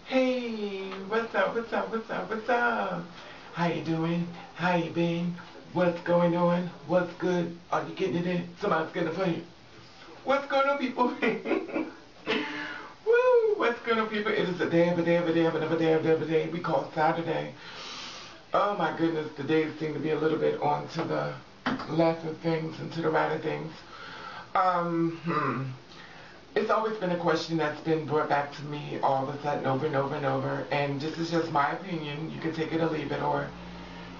Hey, what's up, what's up, what's up, what's up? How you doing? How you been? What's going on? What's good? Are you getting it in? Somebody's getting it for you. What's going on, people? Woo! What's going on, people? It is a day of a day of a day of another day of a day of a day we call Saturday. Oh my goodness, the days seem to be a little bit on to the left of things and to the right of things. It's always been a question that's been brought back to me all of a sudden over and over and over. And this is just my opinion. You can take it or leave it, or,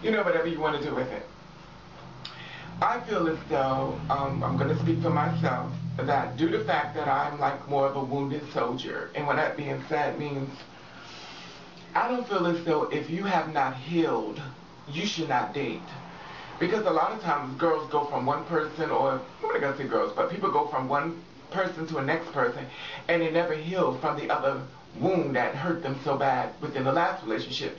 whatever you want to do with it. I feel as though, I'm going to speak for myself, that due to the fact that I'm like more of a wounded soldier, and what that being said means, I don't feel as though if you have not healed, you should not date. Because a lot of times girls go from one person, or I'm not going to say girls, but people go from one person to a next person, and they never heal from the other wound that hurt them so bad within the last relationship.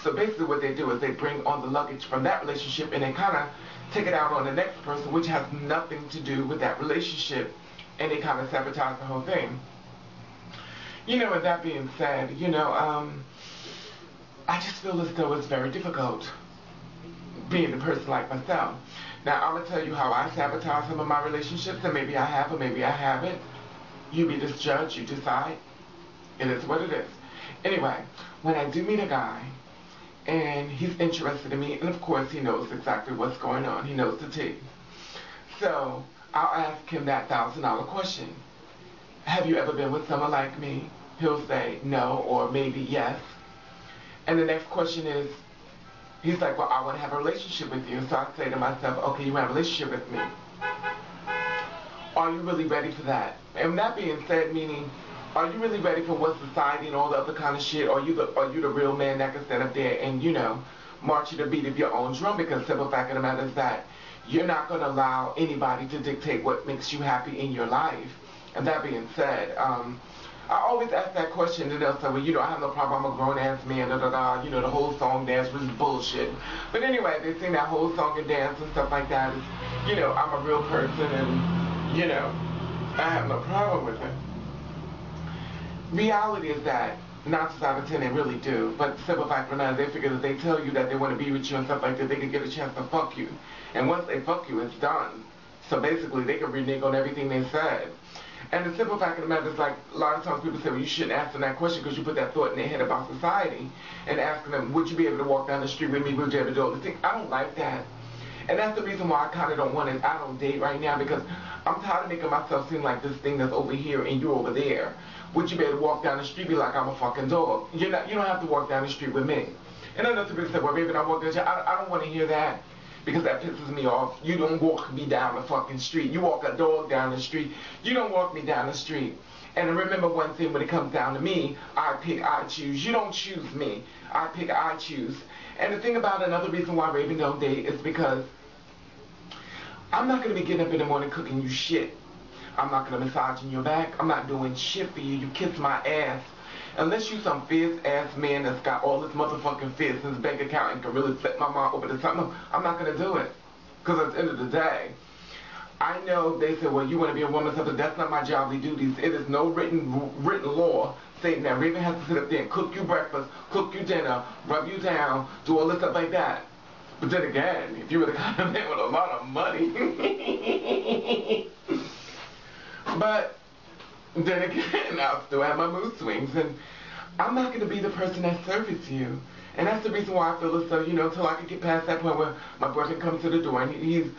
So basically what they do is they bring on the luggage from that relationship and they kind of take it out on the next person, which has nothing to do with that relationship, and they kind of sabotage the whole thing. With that being said, I just feel as though it's very difficult being a person like myself. Now, I'm going to tell you how I sabotage some of my relationships, and maybe I have or maybe I haven't. You be this judge, you decide. It is what it is. Anyway, when I do meet a guy, and he's interested in me, and of course he knows exactly what's going on. He knows the tea. So, I'll ask him that $1,000 question. Have you ever been with someone like me? He'll say no, or maybe yes. And the next question is, he's like, well, I want to have a relationship with you. So I say to myself, okay, you want a relationship with me. Are you really ready for that? And that being said, meaning, are you really ready for what society and all the other kind of shit? Are you the real man that can stand up there and, march to the beat of your own drum? Because the simple fact of the matter is that you're not going to allow anybody to dictate what makes you happy in your life. And that being said, I always ask that question, and they'll say, well, I have no problem, I'm a grown-ass man, the whole song dance was bullshit. But anyway, they sing that whole song and dance and stuff like that. I'm a real person, and, I have no problem with it. Reality is that 9 times out of 10 they really do, but the simple fact of the matter, they figure that they tell you that they want to be with you and stuff like that, they can get a chance to fuck you. And once they fuck you, it's done. So basically, they can renege on everything they said. And the simple fact of the matter is, like, a lot of times people say, well, you shouldn't ask them that question because you put that thought in their head about society, and asking them, would you be able to walk down the street with me? Would you ever do all the things? I don't like that. And that's the reason why I kind of don't want to, I don't date right now, because I'm tired of making myself seem like this thing that's over here and you're over there. Would you be able to walk down the street be like I'm a fucking dog? You don't have to walk down the street with me. And I know some people say, well, maybe I walk down the street. I don't want to hear that, because that pisses me off. You don't walk me down the fucking street. You walk a dog down the street. You don't walk me down the street. And remember one thing, when it comes down to me, I pick, I choose. You don't choose me. I pick, I choose. And the thing about another reason why Raven don't date is because I'm not going to be getting up in the morning cooking you shit. I'm not going to massage in your back. I'm not doing shit for you. You kiss my ass. Unless you some fierce-ass man that's got all this motherfucking fierce in his bank account and can really set my mind over to something, I'm not going to do it. Because at the end of the day, I know they say, well, you want to be a woman, something. That's not my jobly duties. It is no written law saying that Raven has to sit up there and cook you breakfast, cook you dinner, rub you down, do all this stuff like that. But then again, if you were the kind of man with a lot of money, but then again, I'll still have my mood swings, and I'm not going to be the person that serves you. And that's the reason why I feel as though, until I can get past that point where my boyfriend comes to the door and he's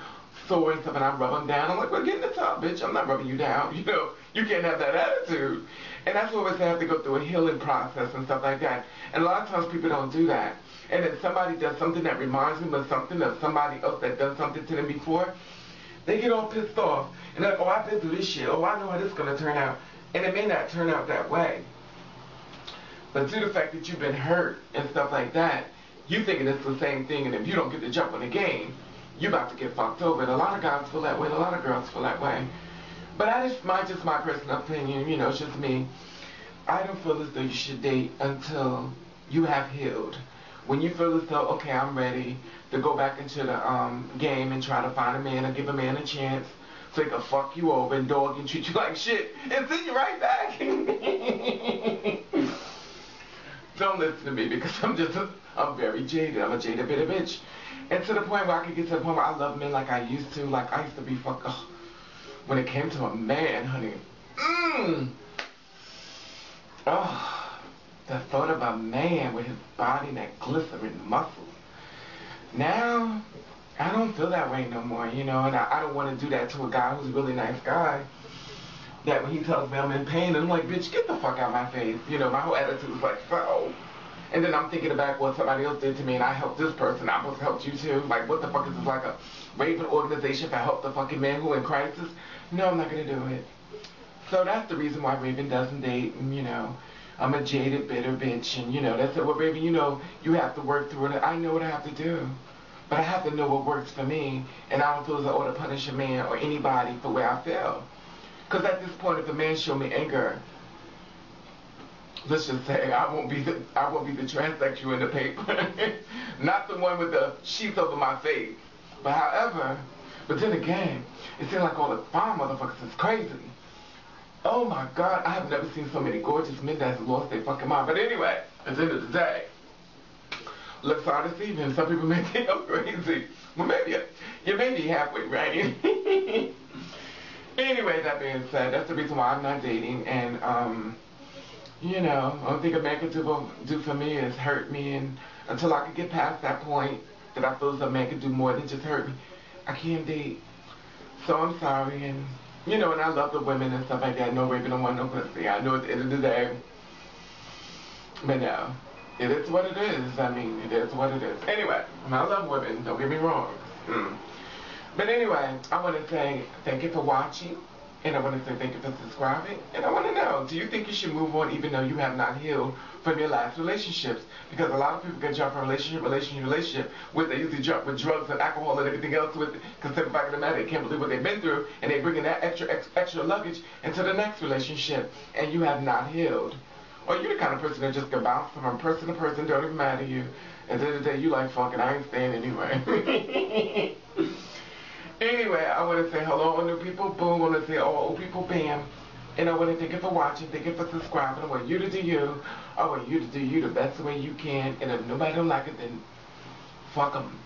sore and stuff, and I rub him down. I'm like, well, get in the tub, bitch. I'm not rubbing you down. You can't have that attitude. And that's what I have to go through a healing process and stuff like that. And a lot of times people don't do that. And then somebody does something that reminds them of something of somebody else that done something to them before, they get all pissed off. And they're like, oh, I've been through this shit. Oh, I know how this is going to turn out. And it may not turn out that way. But due to the fact that you've been hurt and stuff like that, you thinking it's the same thing, and if you don't get to jump on the game, you're about to get fucked over. And a lot of guys feel that way, and a lot of girls feel that way. But just my personal opinion, it's just me. I don't feel as though you should date until you have healed. When you feel as though, okay, I'm ready to go back into the game and try to find a man or give a man a chance so he can fuck you over and dog and treat you like shit and send you right back. don't listen to me because I'm very jaded. I'm a jaded bitter bitch. And to the point where I could get to the point where I love men like I used to. Like I used to be when it came to a man, honey. Oh, the thought of a man with his body and that glistening muscles. Now, I don't feel that way no more, you know, and I don't want to do that to a guy who's a really nice guy. That when he tells me I'm in pain, I'm like, bitch, get the fuck out of my face. You know, my whole attitude is like, so. And then I'm thinking about what somebody else did to me and I helped this person, I'm supposed to help you too. Like, what the fuck is this, like a Raven organization for help the fucking man who in crisis? No, I'm not going to do it. So that's the reason why Raven doesn't date, and, you know, I'm a jaded, bitter bitch, and, you know, that's it. Well, Raven, you know, you have to work through it. I know what I have to do. But I have to know what works for me, and I don't feel as though I ought to punish a man or anybody for where I feel. Because at this point, if a man show me anger, let's just say I won't be the transsexual in the paper, not the one with the sheets over my face. But however, but then again, it seems like all the fine motherfuckers is crazy. Oh my God, I have never seen so many gorgeous men that's lost their fucking mind. But anyway, at the end of the day, looks are deceiving. Some people may think I'm crazy. Well, maybe you may be halfway right. Anyway, that being said, that's the reason why I'm not dating. And you know, the only thing a man can do for me is hurt me. And until I can get past that point that I feel as a man can do more than just hurt me, I can't date. So I'm sorry. And you know, and I love the women and stuff like that. No Raven don't want no pussy. I know at the end of the day. But no. It is what it is. I mean, it is what it is. Anyway, I love women. Don't get me wrong. But anyway, I want to say thank you for watching. And I want to say thank you for subscribing. And I want to know, do you think you should move on even though you have not healed from your last relationships? Because a lot of people can jump from relationship with, they usually jump with drugs and alcohol and everything else with it. Because they're back in the matter, they can't believe what they've been through. And they bring in that extra luggage into the next relationship. And you have not healed. Or you're the kind of person that just can bounce from person to person, don't even matter to you. At the end of the day, you like fucking, I ain't staying anyway. Anyway, I want to say hello all new people, boom. I want to say all old people, bam. And I want to thank you for watching, thank you for subscribing. I want you to do you. I want you to do you the best way you can. And if nobody don't like it, then fuck them.